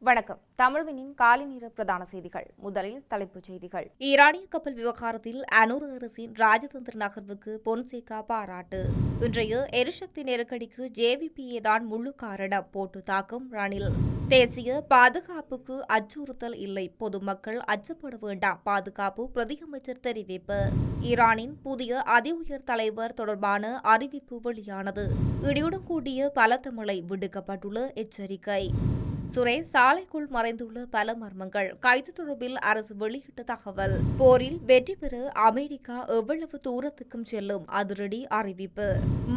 வணக்கம். தமிழ்வினின் காலை நேர பிரதான செய்திகள். முதலில் தலைப்புச் செய்திகள். ஈரானிய கப்பல் விவகாரத்தில் அனூர் அரசின் ராஜதந்திர நகர்வுக்கு பொன்சேகா பாராட்டு. இன்றைய எரிசக்தி நெருக்கடிக்கு ஜேவிபியே தான் முழு காரணம். போட்டு தாக்கும் ரணில். தேசிய பாதுகாப்புக்கு அச்சுறுத்தல் இல்லை, பொதுமக்கள் அச்சப்பட வேண்டாம், பாதுகாப்பு பிரதியமைச்சர் தெரிவிப்பு. ஈரானின் புதிய அதிஉயர் தலைவர் தொடர்பான அறிவிப்பு வெளியானது. இடியுடன் கூடிய பலத்த மழை, விடுக்கப்பட்டுள்ள எச்சரிக்கை. சுரேஷ் சாலைக்குள் மறைந்துள்ள பல மர்மங்கள், கைது தொடர்பில் அரசு வெளியிட்ட தகவல். போரில் வெற்றி பெற அமெரிக்கா எவ்வளவு தூரத்துக்கும் செல்லும், அதிரடி அறிவிப்பு.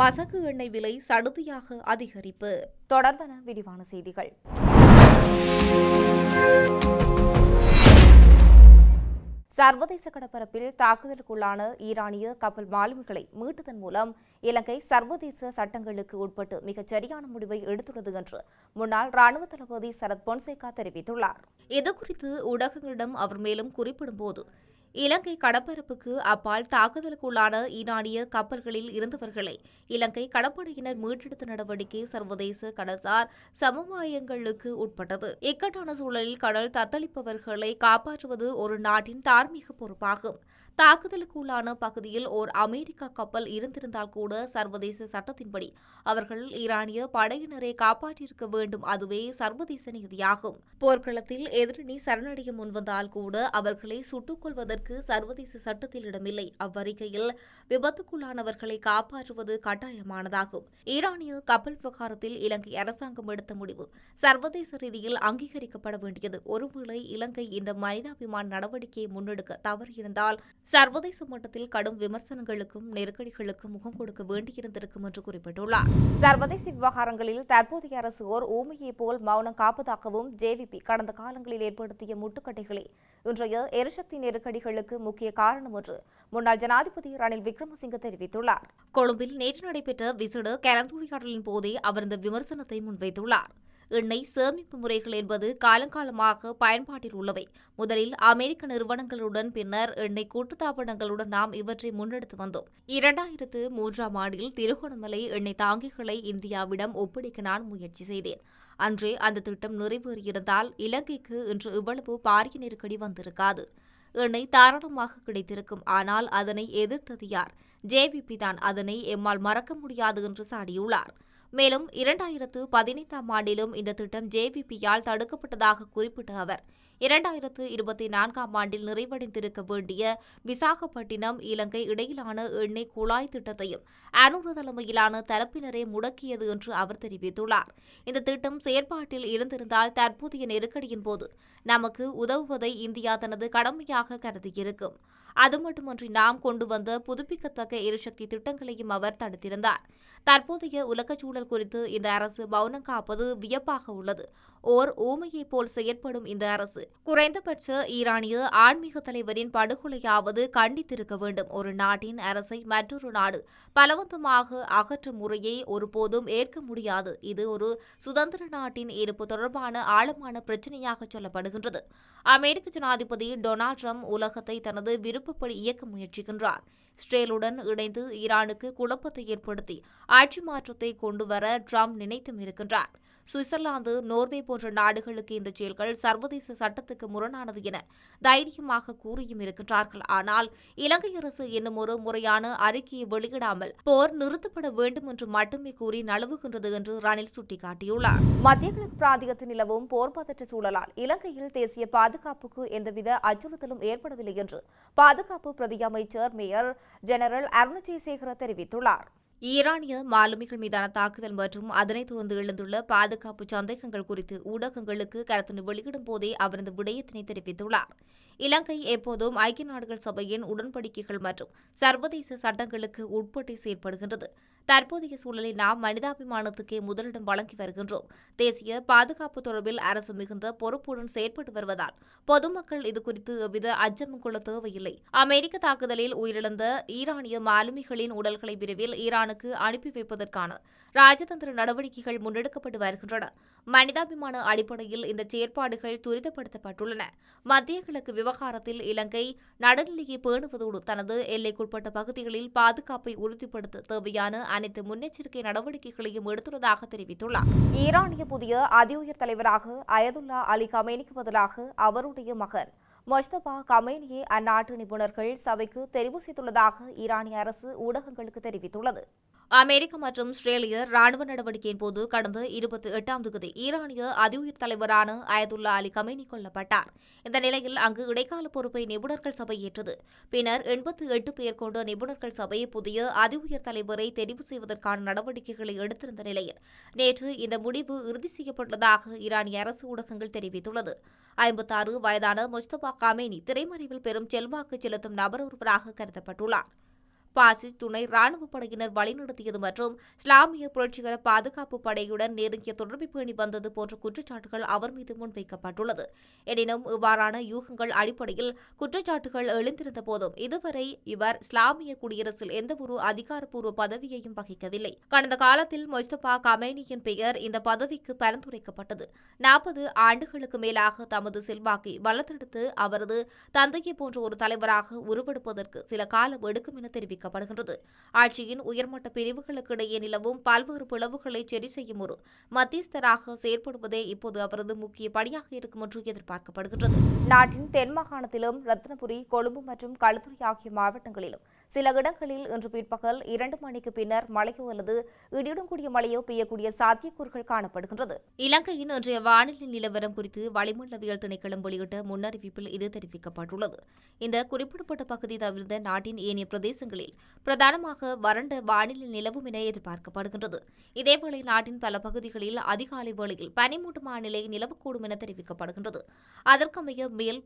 மசகு எண்ணெய் விலை சடுதியாக அதிகரிப்பு. தொடர்பான விரிவான செய்திகள். சர்வதேச கடற்பரப்பில் தாக்குதலுக்குள்ளான ஈரானிய கப்பல் மாலுமிகளை மீட்டதன் மூலம் இலங்கை சர்வதேச சட்டங்களுக்கு உட்பட்டு மிகச் சரியான முடிவை எடுத்துள்ளது என்று முன்னாள் ராணுவ தளபதி சரத் பொன்சேகா தெரிவித்துள்ளார். இதுகுறித்து ஊடகங்களிடம் அவர் மேலும் குறிப்பிடும்போது, இலங்கை கடற்பரப்புக்கு அப்பால் தாக்குதலுக்குள்ளான ஈரானிய கப்பல்களில் இருந்தவர்களை இலங்கை கடற்படையினர் மீட்டெடுத்த நடவடிக்கை சர்வதேச கடல்சார் சமவாயங்களுக்கு உட்பட்டது. இக்கட்டான சூழலில் கடல் தத்தளிப்பவர்களை காப்பாற்றுவது ஒரு நாட்டின் தார்மீக பொறுப்பாகும். தாக்குதலுக்குள்ளான பகுதியில் ஓர் அமெரிக்க கப்பல் இருந்திருந்தால் கூட சர்வதேச சட்டத்தின்படி அவர்கள் ஈரானிய படையினரை காப்பாற்றியிருக்க வேண்டும். அதுவே சர்வதேச நீதியாகும். போர்க்களத்தில் எதிரணி சரணடைய முன்வந்தால் கூட அவர்களை சுட்டுக் கொள்வதற்கு சர்வதேச சட்டத்தில் இடமில்லை. அவ்வறிக்கையில் விபத்துக்குள்ளானவர்களை காப்பாற்றுவது கட்டாயமானதாகும். ஈரானிய கப்பல் விவகாரத்தில் இலங்கை அரசாங்கம் எடுத்த முடிவு சர்வதேச ரீதியில் அங்கீகரிக்கப்பட வேண்டியது. ஒருவேளை இலங்கை இந்த மனிதாபிமான நடவடிக்கையை முன்னெடுக்க தவறியிருந்தால் சர்வதேச மட்டத்தில் கடும் விமர்சனங்களுக்கும் நெருக்கடிகளுக்கும் முகம் கொடுக்க வேண்டியிருந்திருக்கும் என்று குறிப்பிட்டுள்ளார். சர்வதேச விவகாரங்களில் தற்போதைய அரசு ஓர் ஊமையை போல் மௌனம் காப்பதாகவும் ஜேவிபி கடந்த காலங்களில் ஏற்படுத்திய முட்டுக்கட்டைகளே இன்றைய எரிசக்தி நெருக்கடிகளுக்கு முக்கிய காரணம் என்று முன்னாள் ஜனாதிபதி ரணில் விக்ரமசிங்க தெரிவித்துள்ளார். கொழும்பில் நேற்று நடைபெற்ற விசேட கலந்துரையாடலின் போதே அவர் இந்த விமர்சனத்தை முன்வைத்துள்ளார். எண்ணெய் சேமிப்பு முறைகள் என்பது காலங்காலமாக பயன்பாட்டில் உள்ளவை. முதலில் அமெரிக்க நிறுவனங்களுடன், பின்னர் எண்ணெய் கூட்டுத்தாபனங்களுடன் நாம் இவற்றை முன்னெடுத்து வந்தோம். 2003ஆம் ஆண்டில் திருகோணமலை எண்ணெய் தாங்கிகளை இந்தியாவிடம் ஒப்படைக்க நான் முயற்சி செய்தேன். அன்றே அந்த திட்டம் நிறைவேறியிருந்தால் இலங்கைக்கு இன்று இவ்வளவு பாரிய நெருக்கடி வந்திருக்காது. எண்ணெய் தாராளமாக கிடைத்திருக்கும். ஆனால் அதனை எதிர்த்தது யார்? ஜேவிபி தான். அதனை எம்மால் மறக்க முடியாது என்று சாடியுள்ளார். மேலும் 2015ஆம் ஆண்டிலும் இந்த திட்டம் ஜேவிபியால் தடுக்கப்பட்டதாக குறிப்பிட்ட அவர் 2024ஆம் ஆண்டில் நிறைவடைந்திருக்க வேண்டிய விசாகப்பட்டினம் இலங்கை இடையிலான எண்ணெய் குழாய் திட்டத்தையும் அனூர் தலைமையிலான தரப்பினரே முடக்கியது என்று அவர் தெரிவித்துள்ளார். இந்த திட்டம் செயற்பாட்டில் இருந்திருந்தால் தற்போதைய நெருக்கடியின் போது நமக்கு உதவுவதை இந்தியா தனது கடமையாக கருதியிருக்கும். அது மட்டுமன்றி நாம் கொண்டு வந்த புதுப்பிக்கத்தக்க எரிசக்தி திட்டங்களையும் அவர் தடுத்திருந்தார். தற்போதைய உலகச் சூழல் குறித்து இந்த அரசு மௌனம் காப்பது வியப்பாக உள்ளது. ஓர் ஊமையைப் போல் செயற்படும் இந்த அரசு குறைந்தபட்ச ஈரானிய ஆன்மீக தலைவரின் படுகொலையாவது கண்டித்திருக்க வேண்டும். ஒரு நாட்டின் அரசை மற்றொரு நாடு பலவந்தமாக அகற்றும் முறையை ஒருபோதும் ஏற்க முடியாது. இது ஒரு சுதந்திர நாட்டின் இருப்பு தொடர்பான ஆழமான பிரச்சினையாக சொல்லப்படுகின்றது. அமெரிக்க ஜனாதிபதி டொனால்ட் ட்ரம்ப் உலகத்தை தனது விருப்பப்படி இயக்க முயற்சிக்கின்றார். இஸ்ரேலுடன் இணைந்து ஈரானுக்கு குழப்பத்தை ஏற்படுத்தி ஆட்சி மாற்றத்தை கொண்டுவர ட்ரம்ப் நினைத்தும் இருக்கின்றார். சுவிட்சர்லாந்து, நோர்வே போன்ற நாடுகளுக்கு இந்த செயல்கள் சர்வதேச சட்டத்துக்கு முரணானது என தைரியமாக கூறியும் இருக்கின்றார்கள். ஆனால் இலங்கை அரசு இன்னும் ஒரு முறையான அறிக்கையை வெளியிடாமல் போர் நிறுத்தப்பட வேண்டும் என்று மட்டுமே கூறி நழுவுகின்றது என்று ரணில் சுட்டிக்காட்டியுள்ளார். மத்திய கிழக்கு பிராந்தியத்தில் நிலவும் போர் பதற்ற சூழலால் இலங்கையில் தேசிய பாதுகாப்புக்கு எந்தவித அச்சுறுத்தலும் ஏற்படவில்லை என்று பாதுகாப்பு பிரதி அமைச்சர் மேயர் ஜெனரல் அருண் ஜெயசேகர தெரிவித்துள்ளார். ஈரானிய மாலுமிகள் மீதான தாக்குதல் மற்றும் அதனைத் தொடர்ந்து எழுந்துள்ள பாதுகாப்பு சந்தேகங்கள் குறித்து ஊடகங்களுக்கு கருத்து வெளியிடும் போதே அவர் இந்த விடயத்தினை தெரிவித்துள்ளார். இலங்கை எப்போதும் ஐக்கிய நாடுகள் சபையின் உடன்படிக்கைகள் மற்றும் சர்வதேச சட்டங்களுக்கு உட்பட்டு செயற்படுகின்றது. தற்போதைய சூழலில் நாம் மனிதாபிமானத்துக்கே முதலிடம் வழங்கி வருகின்றோம். தேசிய பாதுகாப்பு தொடர்பில் அரசு மிகுந்த பொறுப்புடன் செயற்பட்டு வருவதால் பொதுமக்கள் இதுகுறித்து எவ்வித அச்சமும் கொள்ள தேவையில்லை. அமெரிக்க தாக்குதலில் உயிரிழந்த ஈரானிய மாலுமிகளின் உடல்களை விரைவில் ஈரானுக்கு அனுப்பி வைப்பதற்கான ராஜதந்திர நடவடிக்கைகள் முன்னெடுக்கப்பட்டு வருகின்றன. மனிதாபிமான அடிப்படையில் இந்த செயற்பாடுகள் துரிதப்படுத்தப்பட்டுள்ளன. மத்திய கிழக்கு விவகாரத்தில் இலங்கை நடுநிலையை பேணுவதோடு தனது எல்லைக்குட்பட்ட பகுதிகளில் பாதுகாப்பை உறுதிப்படுத்த தேவையான அனைத்து முன்னெச்சரிக்கை நடவடிக்கைகளையும் எடுத்துள்ளதாக தெரிவித்துள்ளார். ஈரானிய புதிய அதிஉயர் தலைவராக அயதுல்லா அலி கமேனிக்கு பதிலாக அவருடைய மகன் மொஜ்தபா கமேனியை அந்நாட்டு நிபுணர்கள் சபைக்கு தெரிவு செய்துள்ளதாக ஈரானிய அரசு ஊடகங்களுக்கு தெரிவித்துள்ளது. அமெரிக்க மற்றும் ஆஸ்திரேலிய ராணுவ நடவடிக்கையின் போது கடந்த 28ஆம் தேதி ஈரானிய அதிஉயர் தலைவரான அயதுல்லா அலி கமேனி கொல்லப்பட்டார். இந்த நிலையில் அங்கு இடைக்கால பொறுப்பை நிபுணர்கள் சபை ஏற்றது. பின்னர் 88 பேர் கொண்ட நிபுணர்கள் சபை புதிய அதிஉயர் தலைவரை தெரிவு செய்வதற்கான நடவடிக்கைகளை எடுத்திருந்த நிலையில் நேற்று இந்த முடிவு இறுதி செய்யப்பட்டுள்ளதாக ஈரானிய அரசு ஊடகங்கள் தெரிவித்துள்ளது. 56 வயதான மொஜ்தபா கமேனி திரைமறைவில் பெரும் செல்வாக்கு செலுத்தும் நபர் ஒருவராக கருதப்பட்டுள்ளார். பாசிஸ் துணை ராணுவ படையினர் வழிநடத்தியது மற்றும் இஸ்லாமிய புரட்சிகர பாதுகாப்பு படையுடன் நெருங்கிய தொடர்பை பேணி வந்தது போன்ற குற்றச்சாட்டுகள் அவர் மீது முன்வைக்கப்பட்டுள்ளது. எனினும் இவ்வாறான யூகங்கள் அடிப்படையில் குற்றச்சாட்டுகள் எழுந்திருந்த போதும் இதுவரை இவர் இஸ்லாமிய குடியரசில் எந்தவொரு அதிகாரப்பூர்வ பதவியையும் வகிக்கவில்லை. கடந்த காலத்தில் மொஜ்தபா கமேனியின் பெயர் இந்த பதவிக்கு பரிந்துரைக்கப்பட்டது. 40 ஆண்டுகளுக்கு மேலாக தமது செல்வாக்கை வளர்த்தெடுத்து அவரது தந்தையை போன்ற ஒரு தலைவராக உருவெடுப்பதற்கு சில காலம் எடுக்கும் என தெரிவிக்கப்பட்டது. ஆட்சியின் உயர்மட்ட பிரிவுகளுக்கு இடையே நிலவும் பல்வேறு பிளவுகளை சரி செய்யும் ஒரு மத்தியஸ்தராக செயற்படுவதே இப்போது அவரது முக்கிய பணியாக இருக்கும் என்று எதிர்பார்க்கப்படுகிறது. நாட்டின் தென் மாகாணத்திலும் ரத்னபுரி, கொழும்பு மற்றும் களுத்துறை ஆகிய மாவட்டங்களிலும் சில இடங்களில் இன்று பிற்பகல் 2 மணிக்கு பின்னர் மழையோ அல்லது இடியுடன் கூடிய மழையோ பெய்யக்கூடிய சாத்தியக்கூறுகள் காணப்படுகின்றது. இலங்கையின் இன்றைய வானிலை நிலவரம் குறித்து வளிமண்டலவியல் திணைக்களம் வெளியிட்ட முன்னறிவிப்பில் இது தெரிவிக்கப்பட்டுள்ளது. இந்த குறிப்பிடப்பட்ட பகுதி தவிர்த்த நாட்டின் ஏனைய பிரதேசங்களில் பிரதானமாக வறண்ட வானிலை நிலவும் என எதிர்பார்க்கப்படுகின்றது. இதேவேளை நாட்டின் பல பகுதிகளில் அதிகாலை வேளையில் பனிமூட்டமான நிலை நிலவக்கூடும் என தெரிவிக்கப்படுகின்றது. அதற்கமைய மேல்,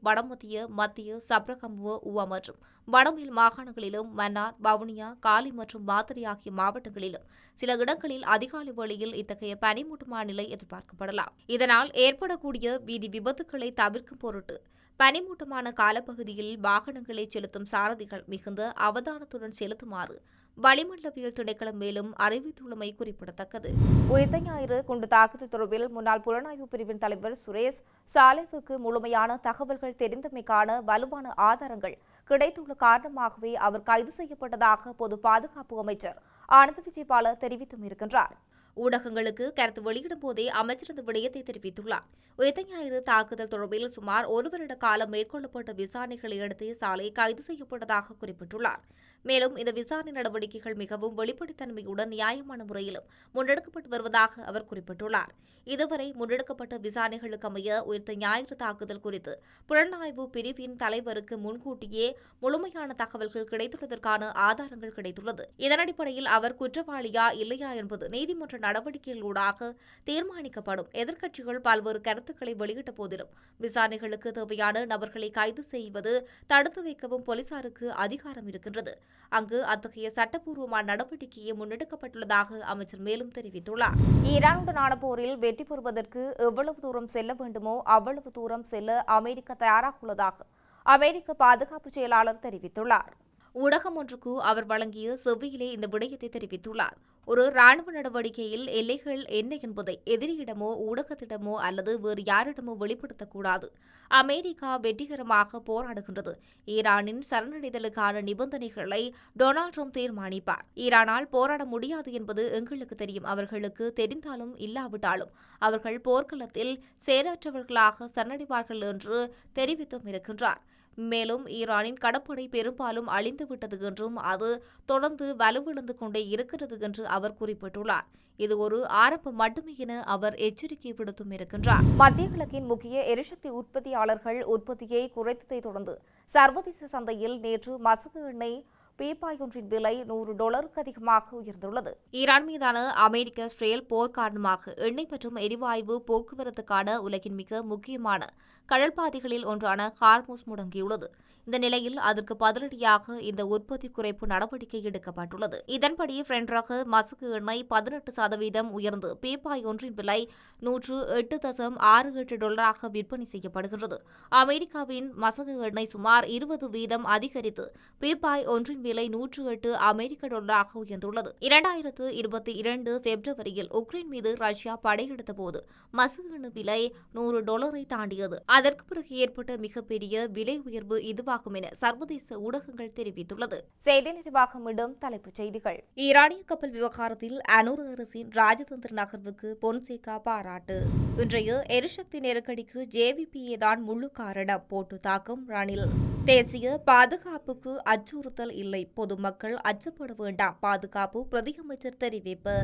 மத்திய சப்ரகம்புவ, ஊவா மற்றும் வடமேல் மாகாணங்களிலும் மன்னார், வவுனியா, காலி மற்றும் மாத்தறை ஆகிய மாவட்டங்களிலும் சில இடங்களில் அதிகாலை வேளையில் இத்தகைய பனிமூட்டமான நிலை எதிர்பார்க்கப்படலாம். இதனால் ஏற்படக்கூடிய வீதி விபத்துக்களை தவிர்க்கும் பொருட்டு பனிமூட்டமான காலப்பகுதியில் வாகனங்களை செலுத்தும் சாரதிகள் மிகுந்த அவதானத்துடன் செலுத்துமாறு வளிமண்டலவியல் திணைக்களம் மேலும் அறிவித்துள்ளமை குறிப்பிடத்தக்கது. உயிர்த்த ஞாயிறு குண்டு தாக்குதல் தொடர்பில் முன்னாள் புலனாய்வு பிரிவின் தலைவர் சுரேஷ் சாலேவுக்கு முழுமையான தகவல்கள் தெரிந்தமைக்கான வலுவான ஆதாரங்கள் கிடைத்துள்ள காரணமாகவே அவர் கைது செய்யப்பட்டதாக பொது பாதுகாப்பு அமைச்சர் ஆனந்த விஜயபால தெரிவித்தும் இருக்கின்றார். ஊடகங்களுக்கு கருத்து வெளியிடும் போதே அமைச்சர் இந்த விடயத்தை தெரிவித்துள்ளார். உயிர்த்த ஞாயிறு தாக்குதல் தொடர்பில் சுமார் 1 வருட காலம் மேற்கொள்ளப்பட்ட விசாரணைகளை அடுத்து சாலை கைது செய்யப்பட்டதாக குறிப்பிட்டுள்ளார். மேலும் இந்த விசாரணை நடவடிக்கைகள் மிகவும் வெளிப்படைத்தன்மையுடன் நியாயமான முறையிலும் முன்னெடுக்கப்பட்டு வருவதாக அவர் குறிப்பிட்டுள்ளார். இதுவரை முன்னெடுக்கப்பட்ட விசாரணைகளுக்கு அமைய உயிர்த்த ஞாயிறு தாக்குதல் குறித்து புலனாய்வு பிரிவின் தலைவருக்கு முன்கூட்டியே முழுமையான தகவல்கள் கிடைத்துள்ளதற்கான ஆதாரங்கள் கிடைத்துள்ளது. இதன் அடிப்படையில் அவர் குற்றவாளியா இல்லையா என்பது நீதிமன்ற நடவடிக்கைகளூடாக தீர்மானிக்கப்படும். எதிர்க்கட்சிகள் பல்வேறு கருத்துக்களை வெளியிட்ட போதிலும் விசாரணைகளுக்கு தேவையான நபர்களை கைது செய்வது, தடுத்து வைக்கவும் போலீசாருக்கு அதிகாரம் இருக்கின்றது. அங்கு அத்தகைய சட்டப்பூர்வமான நடவடிக்கையை முன்னெடுக்கப்பட்டுள்ளதாக அமைச்சர் மேலும் தெரிவித்துள்ளார். ஈரானுடனான போரில் வெற்றி பெறுவதற்கு எவ்வளவு தூரம் செல்ல வேண்டுமோ அவ்வளவு தூரம் செல்ல அமெரிக்கா தயாராக உள்ளதாக அமெரிக்க பாதுகாப்பு செயலாளர் தெரிவித்துள்ளார். ஊடகம் ஒன்றுக்கு அவர் வழங்கிய செவ்வியிலே இந்த விடயத்தை தெரிவித்துள்ளார். ஒரு ராணுவ நடவடிக்கையில் எல்லைகள் என்ன என்பதை எதிரியிடமோ ஊடகத்திடமோ அல்லது வேறு யாரிடமோ வெளிப்படுத்தக்கூடாது. அமெரிக்கா வெற்றிகரமாக போராடுகின்றது. ஈரானின் சரணடைதலுக்கான நிபந்தனைகளை டொனால்ட் ட்ரம்ப் தீர்மானிப்பார். ஈரானால் போராட முடியாது என்பது எங்களுக்கு தெரியும். அவர்களுக்கு தெரிந்தாலும் இல்லாவிட்டாலும் அவர்கள் போர்க்களத்தில் செயலற்றவர்களாக சரணடைவார்கள் என்று தெரிவித்தும் இருக்கின்றார். மேலும் ஈரானின் கடற்படை பெரும்பாலும் அழிந்துவிட்டது என்றும் அது தொடர்ந்து வலுவிழந்து கொண்டே இருக்கிறது என்று அவர் குறிப்பிட்டுள்ளார். இது ஒரு ஆரம்பம் மட்டுமே என அவர் எச்சரிக்கை விடுத்தும் இருக்கின்றார். மத்திய கிழக்கின் முக்கிய எரிசக்தி உற்பத்தியாளர்கள் உற்பத்தியை குறைத்ததை தொடர்ந்து சர்வதேச சந்தையில் நேற்று மசகு எண்ணெய் பீப்பாய் ஒன்றின் விலை $100 அதிகமாக உயர்ந்துள்ளது. ஈரான் மீதான அமெரிக்க இஸ்ரேல் போர் காரணமாக எண்ணெய் மற்றும் எரிவாயு போக்குவரத்துக்கான உலகின் மிக முக்கியமான கடல்பாதைகளில் ஒன்றான ஹார்முஸ் முடங்கியுள்ளது. இந்த நிலையில் அதற்கு பதிலடியாக இந்த உற்பத்தி குறைப்பு நடவடிக்கை எடுக்கப்பட்டுள்ளது. இதன்படி பிரெண்ட் ரக மசகு எண்ணெய் 18% உயர்ந்து பீப்பாய் ஒன்றின் விலை $108.68 விற்பனை செய்யப்படுகிறது. அமெரிக்காவின் மசகு எண்ணெய் சுமார் 20% அதிகரித்து பீப்பாய் ஒன்றின் விலை 108 அமெரிக்க டாலராக உயர்ந்துள்ளது. 2022 பிப்ரவரியில் உக்ரைன் மீது ரஷ்யா படையெடுத்த போது மசகு விலை $100 தாண்டியது. அதற்கு பிறகு ஏற்பட்ட மிகப்பெரிய விலை உயர்வு இதுவாகும் என சர்வதேச ஊடகங்கள் தெரிவித்துள்ளது. செய்தி நிறைவாக மீண்டும் தலைப்புச் செய்திகள். ஈரானிய கப்பல் விவகாரத்தில் அனூர் அரசின் ராஜதந்திர நகர்வுக்கு பொன்சேகா பாராட்டு. இன்றைய எரிசக்தி நெருக்கடிக்கு ஜேவிபியே தான் முழு காரணம். போட்டு தாக்கும் ரணில். தேசிய பாதுகாப்புக்கு அச்சுறுத்தல் இல்லை, பொதுமக்கள் அச்சப்பட வேண்டாம், பாதுகாப்பு பிரதியமைச்சர் தெரிவிப்பு.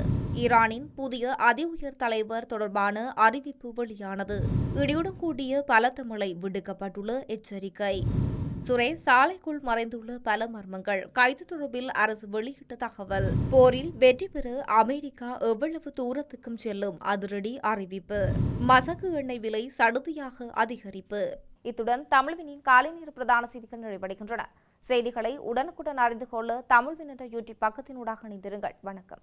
ஈரானின் புதிய அதி உயர் தலைவர் தொடர்பான அறிவிப்பு வெளியானது. இடியுடன் கூடிய பலத்த மழை, விடுக்கப்பட்டுள்ள எச்சரிக்கை. சுரேஷ் சாலைக்குள் மறைந்துள்ள பல மர்மங்கள், கைது தொடர்பில் அரசு வெளியிட்ட தகவல். போரில் வெற்றி பெற அமெரிக்கா எவ்வளவு தூரத்துக்கும் செல்லும், அதிரடி அறிவிப்பு. மசகு எண்ணெய் விலை சடுதியாக அதிகரிப்பு. இத்துடன் தமிழ்வினின் காலை நேர பிரதான செய்திகள் நிறைவடைகின்றன. செய்திகளை உடனுக்குடன் அறிந்து கொள்ள தமிழ்வின் என்ற யூடியூப் பக்கத்தினூடாக இணைந்திருங்கள். வணக்கம்.